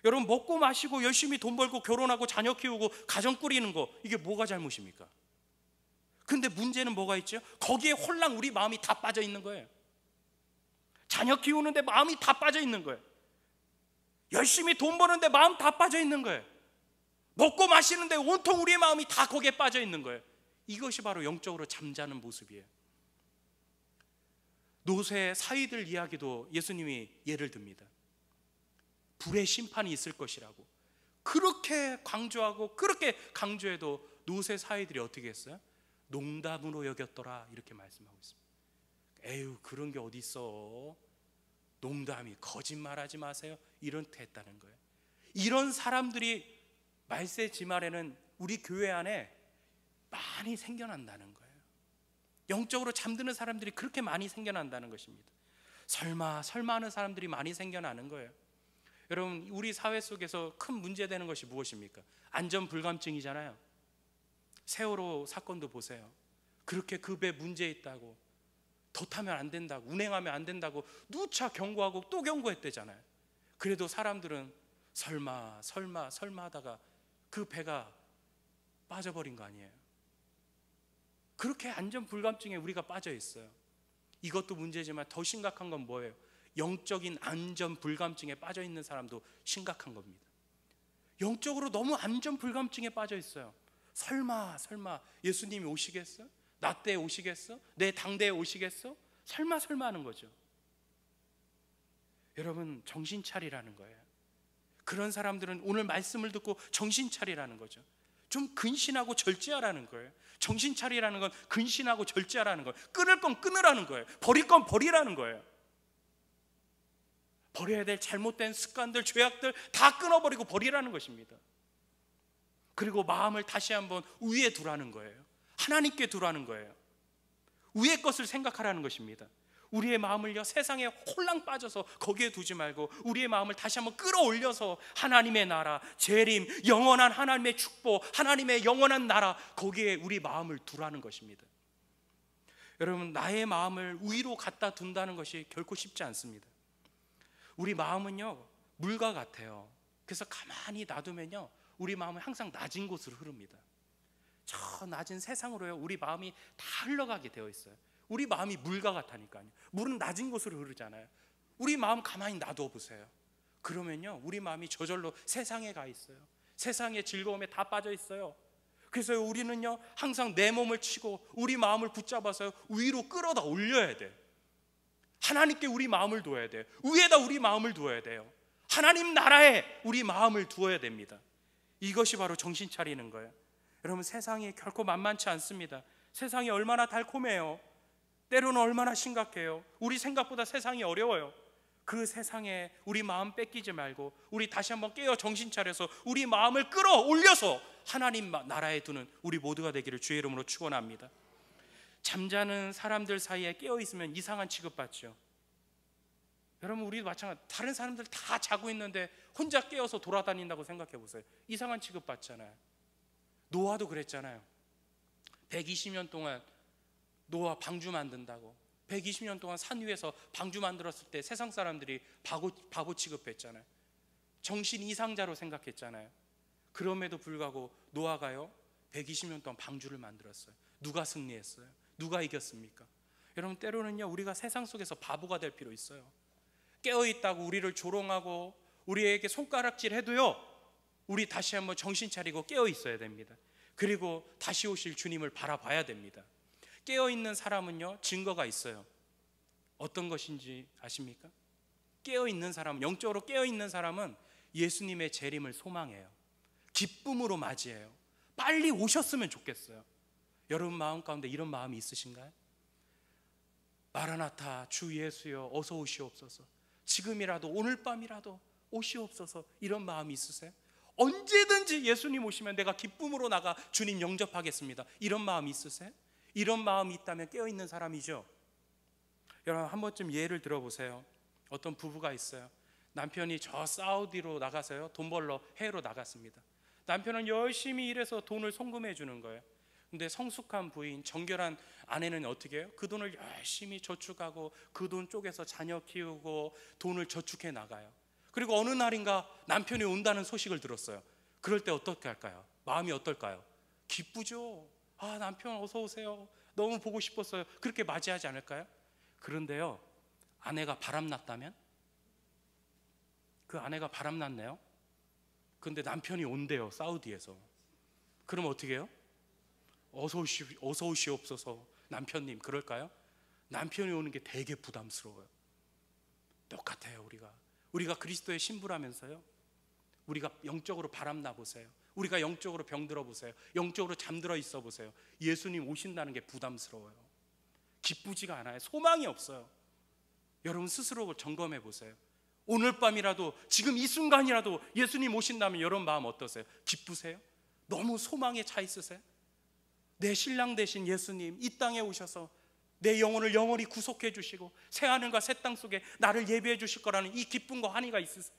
A: 여러분, 먹고 마시고 열심히 돈 벌고 결혼하고 자녀 키우고 가정 꾸리는 거, 이게 뭐가 잘못입니까? 근데 문제는 뭐가 있죠? 거기에 홀랑 우리 마음이 다 빠져 있는 거예요. 자녀 키우는데 마음이 다 빠져 있는 거예요. 열심히 돈 버는데 마음 다 빠져 있는 거예요. 먹고 마시는데 온통 우리의 마음이 다 거기에 빠져 있는 거예요. 이것이 바로 영적으로 잠자는 모습이에요. 노새 사위들 이야기도 예수님이 예를 듭니다. 불의 심판이 있을 것이라고 그렇게 강조하고 그렇게 강조해도 노새 사위들이 어떻게 했어요? 농담으로 여겼더라, 이렇게 말씀하고 있습니다. 에휴, 그런 게 어디 있어, 농담이, 거짓말하지 마세요, 이렇게 했다는 거예요. 이런 사람들이 말세 지말에는 우리 교회 안에 많이 생겨난다는 거예요. 영적으로 잠드는 사람들이 그렇게 많이 생겨난다는 것입니다. 설마 하는 사람들이 많이 생겨나는 거예요. 여러분, 우리 사회 속에서 큰 문제되는 것이 무엇입니까? 안전불감증이잖아요. 세월호 사건도 보세요. 그렇게 급에 문제 있다고, 더 타면 안 된다고, 운행하면 안 된다고 누차 경고하고 또 경고했대잖아요. 그래도 사람들은 설마 하다가 그 배가 빠져버린 거 아니에요. 그렇게 안전불감증에 우리가 빠져 있어요. 이것도 문제지만 더 심각한 건 뭐예요? 영적인 안전불감증에 빠져 있는 사람도 심각한 겁니다. 영적으로 너무 안전불감증에 빠져 있어요. 설마 예수님이 오시겠어? 나 때에 오시겠어? 내 당대에 오시겠어? 설마 하는 거죠. 여러분, 정신 차리라는 거예요. 그런 사람들은 오늘 말씀을 듣고 정신 차리라는 거죠. 좀 근신하고 절제하라는 거예요. 정신 차리라는 건 근신하고 절제하라는 거예요. 끊을 건 끊으라는 거예요. 버릴 건 버리라는 거예요. 버려야 될 잘못된 습관들, 죄악들 다 끊어버리고 버리라는 것입니다. 그리고 마음을 다시 한번 위에 두라는 거예요. 하나님께 두라는 거예요. 위의 것을 생각하라는 것입니다. 우리의 마음을요, 세상에 홀랑 빠져서 거기에 두지 말고 우리의 마음을 다시 한번 끌어올려서 하나님의 나라, 재림, 영원한 하나님의 축복, 하나님의 영원한 나라, 거기에 우리 마음을 두라는 것입니다. 여러분, 나의 마음을 위로 갖다 둔다는 것이 결코 쉽지 않습니다. 우리 마음은요, 물과 같아요. 그래서 가만히 놔두면요, 우리 마음은 항상 낮은 곳으로 흐릅니다. 저 낮은 세상으로요, 우리 마음이 다 흘러가게 되어 있어요. 우리 마음이 물과 같다니까요. 물은 낮은 곳으로 흐르잖아요. 우리 마음 가만히 놔둬 보세요. 그러면요, 우리 마음이 저절로 세상에 가 있어요. 세상의 즐거움에 다 빠져 있어요. 그래서 우리는요, 항상 내 몸을 치고 우리 마음을 붙잡아서 위로 끌어다 올려야 돼요. 하나님께 우리 마음을 두어야 돼요. 위에다 우리 마음을 두어야 돼요. 하나님 나라에 우리 마음을 두어야 됩니다. 이것이 바로 정신 차리는 거예요. 여러분, 세상이 결코 만만치 않습니다. 세상이 얼마나 달콤해요. 때로는 얼마나 심각해요. 우리 생각보다 세상이 어려워요. 그 세상에 우리 마음 뺏기지 말고 우리 다시 한번 깨어 정신 차려서 우리 마음을 끌어올려서 하나님 나라에 두는 우리 모두가 되기를 주의 이름으로 축원합니다. 잠자는 사람들 사이에 깨어 있으면 이상한 취급받죠. 여러분, 우리도 마찬가지. 다른 사람들 다 자고 있는데 혼자 깨어서 돌아다닌다고 생각해 보세요. 이상한 취급받잖아요. 노아도 그랬잖아요. 120년 동안 노아 방주 만든다고 120년 동안 산 위에서 방주 만들었을 때 세상 사람들이 바보 취급했잖아요. 정신 이상자로 생각했잖아요. 그럼에도 불구하고 노아가요 120년 동안 방주를 만들었어요. 누가 승리했어요? 누가 이겼습니까? 여러분, 때로는요 우리가 세상 속에서 바보가 될 필요 있어요. 깨어있다고 우리를 조롱하고 우리에게 손가락질 해도요 우리 다시 한번 정신 차리고 깨어 있어야 됩니다. 그리고 다시 오실 주님을 바라봐야 됩니다. 깨어있는 사람은요 증거가 있어요. 어떤 것인지 아십니까? 깨어있는 사람, 영적으로 깨어있는 사람은 예수님의 재림을 소망해요. 기쁨으로 맞이해요. 빨리 오셨으면 좋겠어요. 여러분 마음 가운데 이런 마음이 있으신가요? 마라나타, 주 예수여 어서 오시옵소서, 지금이라도 오늘 밤이라도 오시옵소서, 이런 마음이 있으세요? 언제든지 예수님 오시면 내가 기쁨으로 나가 주님 영접하겠습니다, 이런 마음이 있으세요? 이런 마음이 있다면 깨어있는 사람이죠. 여러분, 한 번쯤 예를 들어보세요. 어떤 부부가 있어요. 남편이 저 사우디로 나가서요 돈 벌러 해외로 나갔습니다. 남편은 열심히 일해서 돈을 송금해 주는 거예요. 근데 성숙한 부인, 정결한 아내는 어떻게 해요? 그 돈을 열심히 저축하고 그 돈 쪼개서 자녀 키우고 돈을 저축해 나가요. 그리고 어느 날인가 남편이 온다는 소식을 들었어요. 그럴 때 어떻게 할까요? 마음이 어떨까요? 기쁘죠. 아, 남편 어서 오세요, 너무 보고 싶었어요, 그렇게 맞이하지 않을까요? 그런데요 아내가 바람났다면? 그 아내가 바람났네요. 근데 남편이 온대요, 사우디에서. 그럼 어떻게 해요? 어서 오시옵소서 남편님, 그럴까요? 남편이 오는 게 되게 부담스러워요. 똑같아요. 우리가 그리스도의 신부라면서요 우리가 영적으로 바람나 보세요. 우리가 영적으로 병들어 보세요. 영적으로 잠들어 있어 보세요. 예수님 오신다는 게 부담스러워요. 기쁘지가 않아요. 소망이 없어요. 여러분 스스로 점검해 보세요. 오늘 밤이라도, 지금 이 순간이라도 예수님 오신다면 여러분 마음 어떠세요? 기쁘세요? 너무 소망에 차 있으세요? 내 신랑 되신 예수님 이 땅에 오셔서 내 영혼을 영원히 구속해 주시고 새하늘과 새 땅 속에 나를 예비해 주실 거라는 이 기쁨과 환희가 있으세요?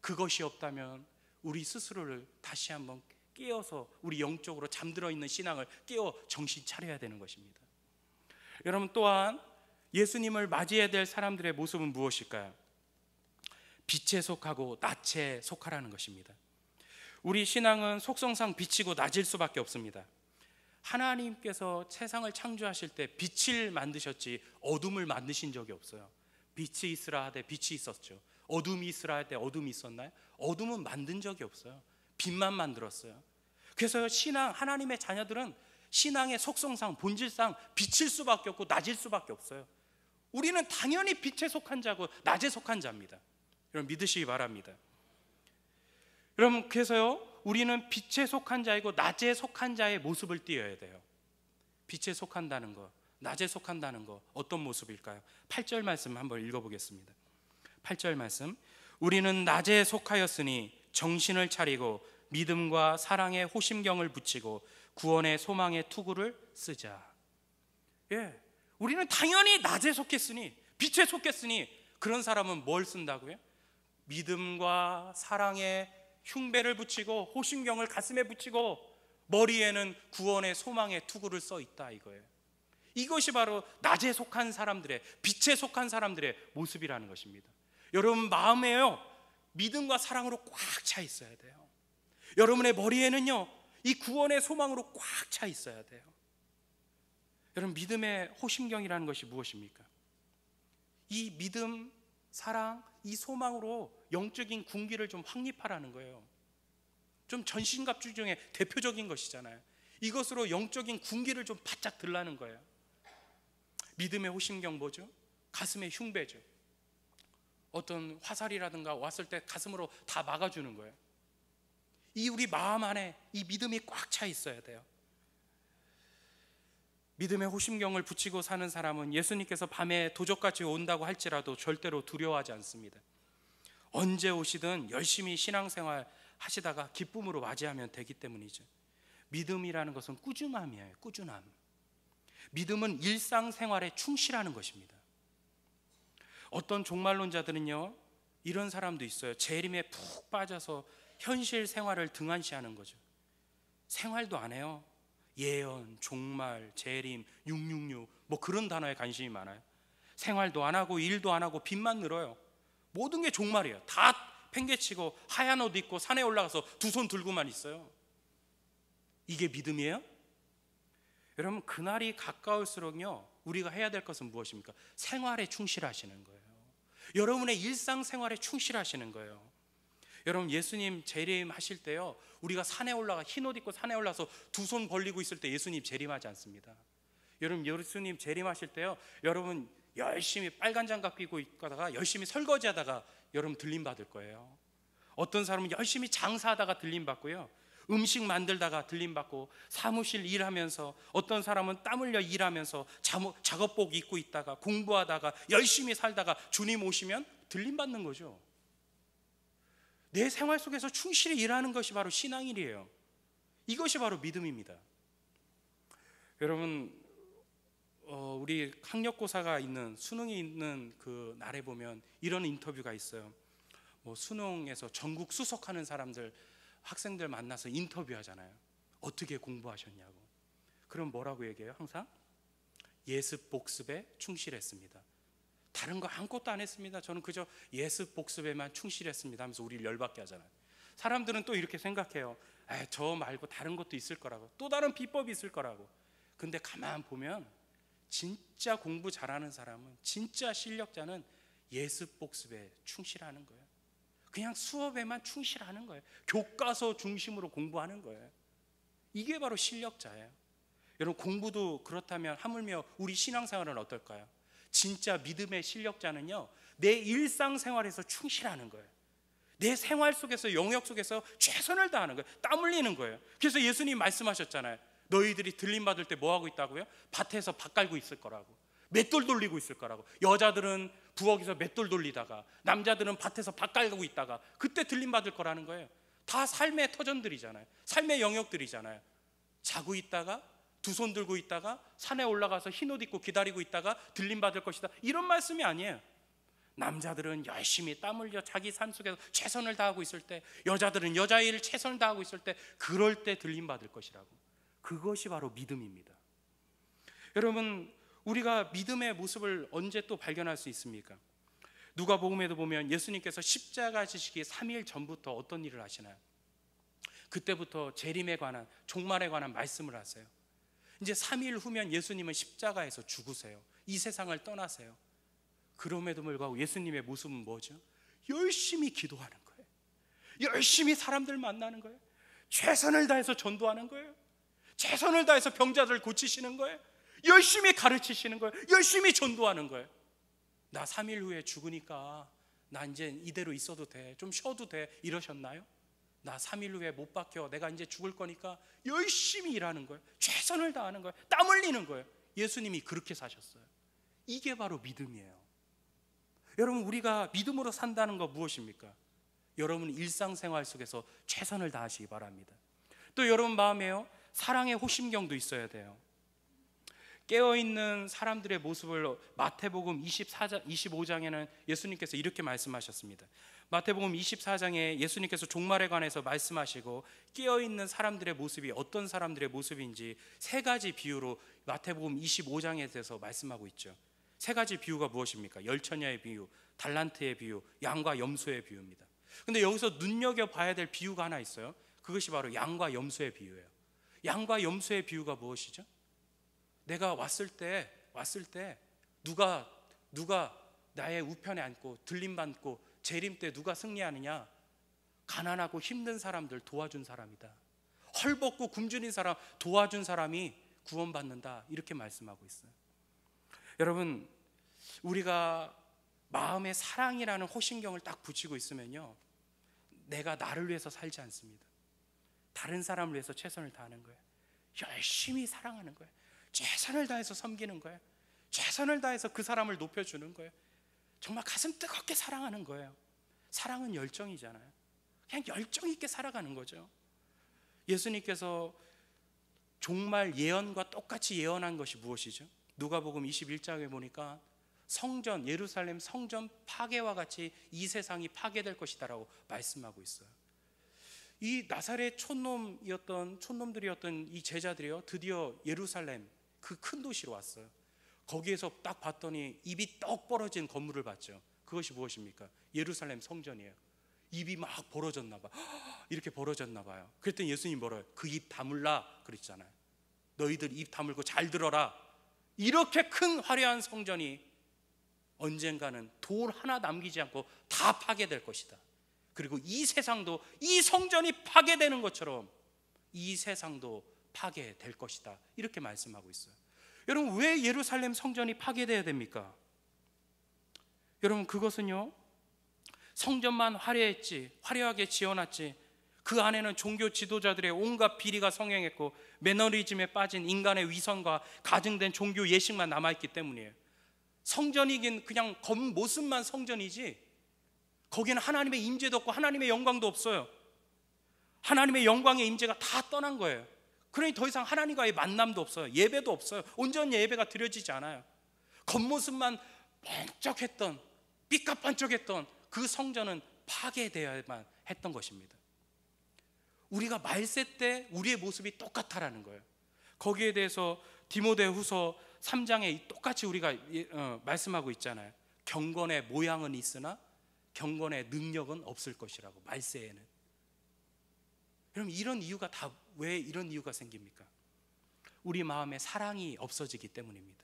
A: 그것이 없다면 우리 스스로를 다시 한번 깨어서 우리 영적으로 잠들어 있는 신앙을 깨어 정신 차려야 되는 것입니다. 여러분, 또한 예수님을 맞이해야 될 사람들의 모습은 무엇일까요? 빛에 속하고 낮에 속하라는 것입니다. 우리 신앙은 속성상 빛이고 낮일 수밖에 없습니다. 하나님께서 세상을 창조하실 때 빛을 만드셨지 어둠을 만드신 적이 없어요. 빛이 있으라 하되 빛이 있었죠. 어둠이 있으라 할 때 어둠이 있었나요? 어둠은 만든 적이 없어요. 빛만 만들었어요. 그래서 신앙, 하나님의 자녀들은 신앙의 속성상, 본질상 빛일 수밖에 없고 낮일 수밖에 없어요. 우리는 당연히 빛에 속한 자고 낮에 속한 자입니다. 여러분 믿으시기 바랍니다. 여러분, 그래서요 우리는 빛에 속한 자이고 낮에 속한 자의 모습을 띄어야 돼요. 빛에 속한다는 거, 낮에 속한다는 거, 어떤 모습일까요? 8절 말씀 한번 읽어보겠습니다. 8절 말씀, 우리는 낮에 속하였으니 정신을 차리고 믿음과 사랑에 호심경을 붙이고 구원의 소망의 투구를 쓰자. 예, 우리는 당연히 낮에 속했으니, 빛에 속했으니 그런 사람은 뭘 쓴다고요? 믿음과 사랑에 흉배를 붙이고 호심경을 가슴에 붙이고 머리에는 구원의 소망의 투구를 써 있다, 이거예요. 이것이 바로 낮에 속한 사람들의, 빛에 속한 사람들의 모습이라는 것입니다. 여러분 마음에요 믿음과 사랑으로 꽉 차 있어야 돼요. 여러분의 머리에는요 이 구원의 소망으로 꽉 차 있어야 돼요. 여러분, 믿음의 호심경이라는 것이 무엇입니까? 이 믿음, 사랑, 이 소망으로 영적인 군기를 좀 확립하라는 거예요. 좀 전신갑주 중에 대표적인 것이잖아요. 이것으로 영적인 군기를 좀 바짝 들라는 거예요. 믿음의 호심경 뭐죠? 가슴의 흉배죠. 어떤 화살이라든가 왔을 때 가슴으로 다 막아주는 거예요. 이 우리 마음 안에 이 믿음이 꽉 차 있어야 돼요. 믿음의 호심경을 붙이고 사는 사람은 예수님께서 밤에 도적같이 온다고 할지라도 절대로 두려워하지 않습니다. 언제 오시든 열심히 신앙생활 하시다가 기쁨으로 맞이하면 되기 때문이죠. 믿음이라는 것은 꾸준함이에요. 꾸준함. 믿음은 일상생활에 충실하는 것입니다. 어떤 종말론자들은요, 이런 사람도 있어요. 재림에 푹 빠져서 현실 생활을 등한시하는 거죠. 생활도 안 해요. 예언, 종말, 재림, 666 뭐 그런 단어에 관심이 많아요. 생활도 안 하고 일도 안 하고 빚만 늘어요. 모든 게 종말이에요. 다 팽개치고 하얀 옷 입고 산에 올라가서 두 손 들고만 있어요. 이게 믿음이에요? 여러분, 그날이 가까울수록요, 우리가 해야 될 것은 무엇입니까? 생활에 충실하시는 거예요. 여러분의 일상생활에 충실하시는 거예요. 여러분, 예수님 재림하실 때요, 우리가 산에 올라가 흰옷 입고 산에 올라서 두 손 벌리고 있을 때 예수님 재림하지 않습니다. 여러분, 예수님 재림하실 때요, 여러분 열심히 빨간 장갑 끼고 있다가 열심히 설거지하다가 여러분 들림 받을 거예요. 어떤 사람은 열심히 장사하다가 들림 받고요, 음식 만들다가 들림 받고, 사무실 일하면서, 어떤 사람은 땀 흘려 일하면서 작업복 입고 있다가 공부하다가 열심히 살다가 주님 오시면 들림 받는 거죠. 내 생활 속에서 충실히 일하는 것이 바로 신앙일이에요. 이것이 바로 믿음입니다. 여러분, 우리 학력고사가 있는, 수능이 있는 그 날에 보면 이런 인터뷰가 있어요. 뭐 수능에서 전국 수석하는 사람들, 학생들 만나서 인터뷰하잖아요. 어떻게 공부하셨냐고. 그럼 뭐라고 얘기해요? 항상 예습 복습에 충실했습니다. 다른 거 아무것도 안 했습니다. 저는 그저 예습 복습에만 충실했습니다 하면서 우리를 열받게 하잖아요. 사람들은 또 이렇게 생각해요. 저 말고 다른 것도 있을 거라고, 또 다른 비법이 있을 거라고. 근데 가만 보면 진짜 공부 잘하는 사람은, 진짜 실력자는 예습 복습에 충실하는 거예요. 그냥 수업에만 충실하는 거예요. 교과서 중심으로 공부하는 거예요. 이게 바로 실력자예요. 여러분, 공부도 그렇다면 하물며 우리 신앙생활은 어떨까요? 진짜 믿음의 실력자는요, 내 일상생활에서 충실하는 거예요. 내 생활 속에서, 영역 속에서 최선을 다하는 거예요. 땀 흘리는 거예요. 그래서 예수님 말씀하셨잖아요. 너희들이 들림 받을 때 뭐 하고 있다고요? 밭에서 밭 갈고 있을 거라고, 맷돌 돌리고 있을 거라고. 여자들은 부엌에서 맷돌 돌리다가, 남자들은 밭에서 밭 갈고 있다가, 그때 들림 받을 거라는 거예요. 다 삶의 터전들이잖아요. 삶의 영역들이잖아요. 자고 있다가, 두 손 들고 있다가, 산에 올라가서 흰옷 입고 기다리고 있다가 들림 받을 것이다, 이런 말씀이 아니에요. 남자들은 열심히 땀 흘려 자기 삶 속에서 최선을 다하고 있을 때, 여자들은 여자의 일 최선을 다하고 있을 때, 그럴 때 들림 받을 것이라고. 그것이 바로 믿음입니다. 여러분, 우리가 믿음의 모습을 언제 또 발견할 수 있습니까? 누가복음에도 보면 예수님께서 십자가 지시기 3일 전부터 어떤 일을 하시나요? 그때부터 재림에 관한, 종말에 관한 말씀을 하세요. 이제 3일 후면 예수님은 십자가에서 죽으세요. 이 세상을 떠나세요. 그럼에도 불구하고 예수님의 모습은 뭐죠? 열심히 기도하는 거예요. 열심히 사람들 만나는 거예요. 최선을 다해서 전도하는 거예요. 최선을 다해서 병자들을 고치시는 거예요. 열심히 가르치시는 거예요. 열심히 전도하는 거예요. 나 3일 후에 죽으니까 나 이제 이대로 있어도 돼, 좀 쉬어도 돼, 이러셨나요? 나 3일 후에 못 박혀, 내가 이제 죽을 거니까 열심히 일하는 거예요. 최선을 다하는 거예요. 땀 흘리는 거예요. 예수님이 그렇게 사셨어요. 이게 바로 믿음이에요. 여러분, 우리가 믿음으로 산다는 거 무엇입니까? 여러분 일상생활 속에서 최선을 다하시기 바랍니다. 또 여러분 마음에요, 사랑의 호심경도 있어야 돼요. 깨어있는 사람들의 모습을 마태복음 25장에는 예수님께서 이렇게 말씀하셨습니다. 마태복음 24장에 예수님께서 종말에 관해서 말씀하시고, 깨어있는 사람들의 모습이 어떤 사람들의 모습인지 세 가지 비유로 마태복음 25장에 대해서 말씀하고 있죠. 세 가지 비유가 무엇입니까? 열처녀의 비유, 달란트의 비유, 양과 염소의 비유입니다. 근데 여기서 눈여겨봐야 될 비유가 하나 있어요. 그것이 바로 양과 염소의 비유예요. 양과 염소의 비유가 무엇이죠? 내가 왔을 때 누가 나의 우편에 앉고 들림 받고 재림 때 누가 승리하느냐? 가난하고 힘든 사람들 도와준 사람이다. 헐벗고 굶주린 사람 도와준 사람이 구원받는다, 이렇게 말씀하고 있어요. 여러분, 우리가 마음에 사랑이라는 호신경을 딱 붙이고 있으면요, 내가 나를 위해서 살지 않습니다. 다른 사람을 위해서 최선을 다하는 거예요. 열심히 사랑하는 거예요. 최선을 다해서 섬기는 거예요. 최선을 다해서 그 사람을 높여주는 거예요. 정말 가슴 뜨겁게 사랑하는 거예요. 사랑은 열정이잖아요. 그냥 열정 있게 살아가는 거죠. 예수님께서 종말 예언과 똑같이 예언한 것이 무엇이죠? 누가복음 21장에 보니까 성전, 예루살렘 성전 파괴와 같이 이 세상이 파괴될 것이다라고 말씀하고 있어요. 이 나사렛 촌놈들이었던 이 제자들이요, 드디어 예루살렘 그 큰 도시로 왔어요. 거기에서 딱 봤더니 입이 떡 벌어진 건물을 봤죠. 그것이 무엇입니까? 예루살렘 성전이에요. 입이 막 벌어졌나 봐. 이렇게 벌어졌나 봐요. 그랬더니 예수님 뭐래요? 그 입 다물라 그랬잖아요. 너희들 입 다물고 잘 들어라. 이렇게 큰 화려한 성전이 언젠가는 돌 하나 남기지 않고 다 파괴될 것이다. 그리고 이 세상도 이 성전이 파괴되는 것처럼 이 세상도 파괴될 것이다. 이렇게 말씀하고 있어요. 여러분, 왜 예루살렘 성전이 파괴되어야 됩니까? 여러분, 그것은요, 성전만 화려하게 지어놨지 그 안에는 종교 지도자들의 온갖 비리가 성행했고 매너리즘에 빠진 인간의 위선과 가증된 종교 예식만 남아있기 때문이에요. 성전이긴 그냥 겉모습만 성전이지 거기는 하나님의 임재도 없고 하나님의 영광도 없어요. 하나님의 영광의 임재가 다 떠난 거예요. 그러니 더 이상 하나님과의 만남도 없어요. 예배도 없어요. 온전히 예배가 드려지지 않아요. 겉모습만 번쩍했던, 삐까뻔쩍했던 그 성전은 파괴되어야만 했던 것입니다. 우리가 말세 때 우리의 모습이 똑같다라는 거예요. 거기에 대해서 디모데후서 3장에 똑같이 우리가 말씀하고 있잖아요. 경건의 모양은 있으나 경건의 능력은 없을 것이라고, 말세에는. 여러분, 이런 이유가 다 왜 이런 이유가 생깁니까? 우리 마음에 사랑이 없어지기 때문입니다.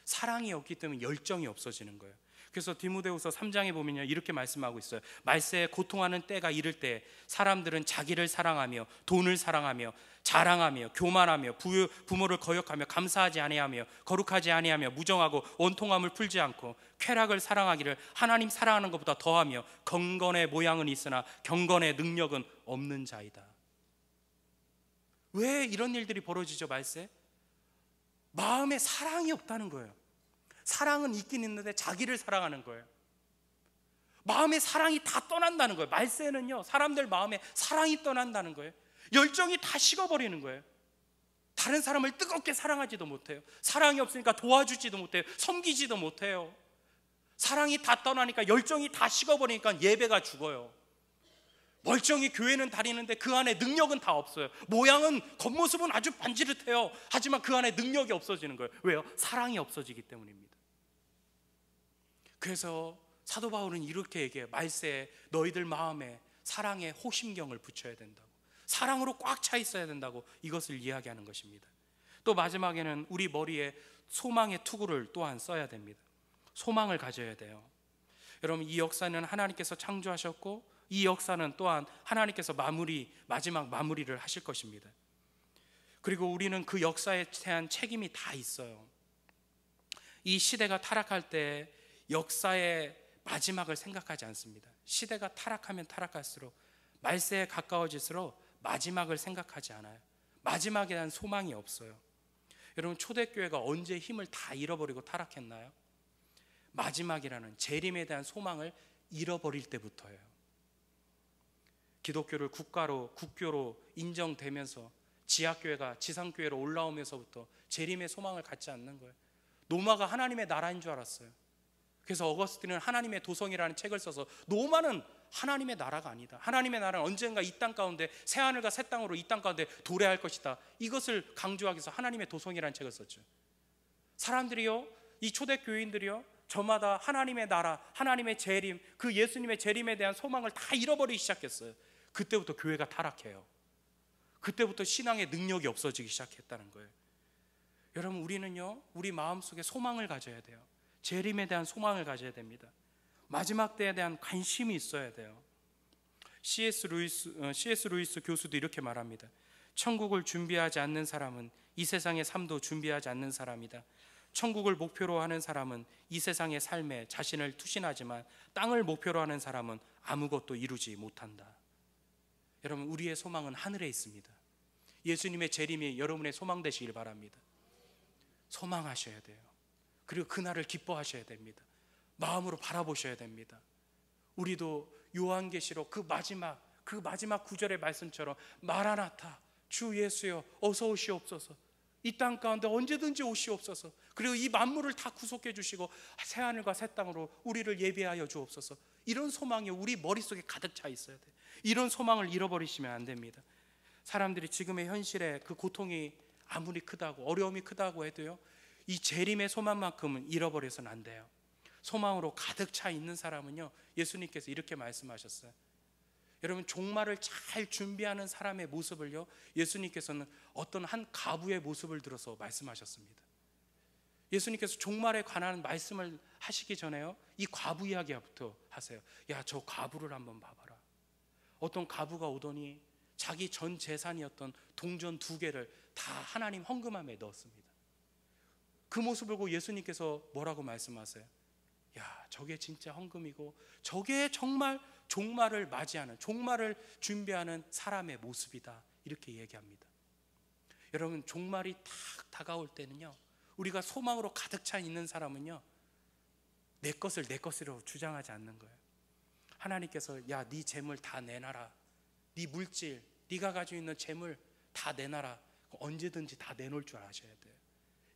A: 사랑이 없기 때문에 열정이 없어지는 거예요. 그래서 디모데후서 3장에 보면요, 이렇게 말씀하고 있어요. 말세에 고통하는 때가 이를 때 사람들은 자기를 사랑하며 돈을 사랑하며 자랑하며 교만하며 부모를 거역하며 감사하지 아니하며 거룩하지 아니하며 무정하고 원통함을 풀지 않고 쾌락을 사랑하기를 하나님 사랑하는 것보다 더하며 경건의 모양은 있으나 경건의 능력은 없는 자이다. 왜 이런 일들이 벌어지죠? 말세? 마음에 사랑이 없다는 거예요. 사랑은 있긴 있는데 자기를 사랑하는 거예요. 마음에 사랑이 다 떠난다는 거예요. 말세는요, 사람들 마음에 사랑이 떠난다는 거예요. 열정이 다 식어버리는 거예요. 다른 사람을 뜨겁게 사랑하지도 못해요. 사랑이 없으니까 도와주지도 못해요. 섬기지도 못해요. 사랑이 다 떠나니까, 열정이 다 식어버리니까 예배가 죽어요. 멀쩡히 교회는 다니는데 그 안에 능력은 다 없어요. 모양은, 겉모습은 아주 반지릇해요. 하지만 그 안에 능력이 없어지는 거예요. 왜요? 사랑이 없어지기 때문입니다. 그래서 사도 바울은 이렇게 얘기해요. 말세에 너희들 마음에 사랑의 호심경을 붙여야 된다고, 사랑으로 꽉 차 있어야 된다고 이것을 이야기하는 것입니다. 또 마지막에는 우리 머리에 소망의 투구를 또한 써야 됩니다. 소망을 가져야 돼요. 여러분, 이 역사는 하나님께서 창조하셨고 이 역사는 또한 하나님께서 마지막 마무리를 하실 것입니다. 그리고 우리는 그 역사에 대한 책임이 다 있어요. 이 시대가 타락할 때 역사의 마지막을 생각하지 않습니다. 시대가 타락하면 타락할수록, 말세에 가까워질수록 마지막을 생각하지 않아요. 마지막에 대한 소망이 없어요. 여러분, 초대교회가 언제 힘을 다 잃어버리고 타락했나요? 마지막이라는 재림에 대한 소망을 잃어버릴 때부터예요. 기독교를 국교로 인정되면서 지하교회가 지상교회로 올라오면서부터 재림의 소망을 갖지 않는 거예요. 로마가 하나님의 나라인 줄 알았어요. 그래서 어거스틴은 하나님의 도성이라는 책을 써서 로마는 하나님의 나라가 아니다, 하나님의 나라는 언젠가 이 땅 가운데 새하늘과 새 땅으로 이 땅 가운데 도래할 것이다, 이것을 강조하기 위해서 하나님의 도성이라는 책을 썼죠. 사람들이요, 이 초대교인들이요, 저마다 하나님의 나라, 하나님의 재림, 그 예수님의 재림에 대한 소망을 다 잃어버리기 시작했어요. 그때부터 교회가 타락해요. 그때부터 신앙의 능력이 없어지기 시작했다는 거예요. 여러분, 우리는요, 우리 마음속에 소망을 가져야 돼요. 재림에 대한 소망을 가져야 됩니다. 마지막 때에 대한 관심이 있어야 돼요. C.S. 루이스 교수도 이렇게 말합니다. 천국을 준비하지 않는 사람은 이 세상의 삶도 준비하지 않는 사람이다. 천국을 목표로 하는 사람은 이 세상의 삶에 자신을 투신하지만 땅을 목표로 하는 사람은 아무것도 이루지 못한다. 여러분, 우리의 소망은 하늘에 있습니다. 예수님의 재림이 여러분의 소망 되시길 바랍니다. 소망하셔야 돼요. 그리고 그날을 기뻐하셔야 됩니다. 마음으로 바라보셔야 됩니다. 우리도 요한계시록 그 마지막 구절의 말씀처럼 마라나타, 주 예수여 어서 오시옵소서, 이 땅 가운데 언제든지 오시옵소서, 그리고 이 만물을 다 구속해 주시고 새하늘과 새 땅으로 우리를 예비하여 주옵소서, 이런 소망이 우리 머릿속에 가득 차 있어야 돼요. 이런 소망을 잃어버리시면 안 됩니다. 사람들이 지금의 현실에 그 고통이 아무리 크다고, 어려움이 크다고 해도요, 이 재림의 소망만큼은 잃어버려서는 안 돼요. 소망으로 가득 차 있는 사람은요, 예수님께서 이렇게 말씀하셨어요. 여러분, 종말을 잘 준비하는 사람의 모습을요, 예수님께서는 어떤 한 과부의 모습을 들어서 말씀하셨습니다. 예수님께서 종말에 관한 말씀을 하시기 전에요, 이 과부 이야기부터 하세요. 야, 저 과부를 한번 봐봐라. 어떤 과부가 오더니 자기 전 재산이었던 동전 2개를 다 하나님 헌금함에 넣었습니다. 그 모습을 보고 예수님께서 뭐라고 말씀하세요? 야, 저게 진짜 헌금이고 저게 정말 종말을 맞이하는, 종말을 준비하는 사람의 모습이다, 이렇게 얘기합니다. 여러분, 종말이 딱 다가올 때는요, 우리가 소망으로 가득 차 있는 사람은요, 내 것을 내 것으로 주장하지 않는 거예요. 하나님께서 야, 네 재물 다 내놔라, 네 물질, 네가 가지고 있는 재물 다 내놔라, 언제든지 다 내놓을 줄 아셔야 돼요.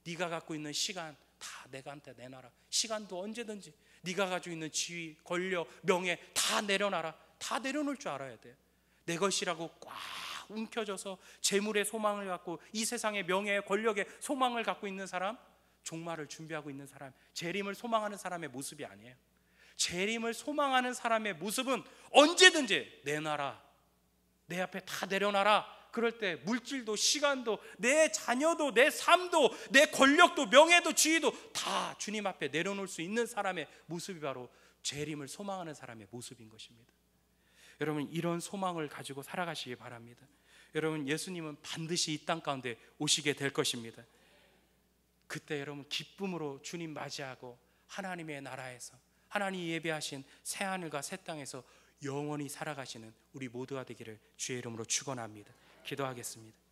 A: 네가 갖고 있는 시간 다 내가한테 내놔라, 시간도 언제든지. 네가 가지고 있는 지위, 권력, 명예 다 내려놔라, 다 내려놓을 줄 알아야 돼요. 내 것이라고 꽉 움켜져서 재물의 소망을 갖고 이 세상의 명예의 권력의 소망을 갖고 있는 사람, 종말을 준비하고 있는 사람, 재림을 소망하는 사람의 모습이 아니에요. 재림을 소망하는 사람의 모습은 언제든지 내놔라, 내 앞에 다 내려놔라. 그럴 때 물질도 시간도 내 자녀도 내 삶도 내 권력도 명예도 지위도 다 주님 앞에 내려놓을 수 있는 사람의 모습이 바로 재림을 소망하는 사람의 모습인 것입니다. 여러분, 이런 소망을 가지고 살아가시기 바랍니다. 여러분, 예수님은 반드시 이 땅 가운데 오시게 될 것입니다. 그때 여러분 기쁨으로 주님 맞이하고 하나님의 나라에서, 하나님이 예배하신 새하늘과 새 땅에서 영원히 살아가시는 우리 모두가 되기를 주의 이름으로 축원합니다. 기도하겠습니다.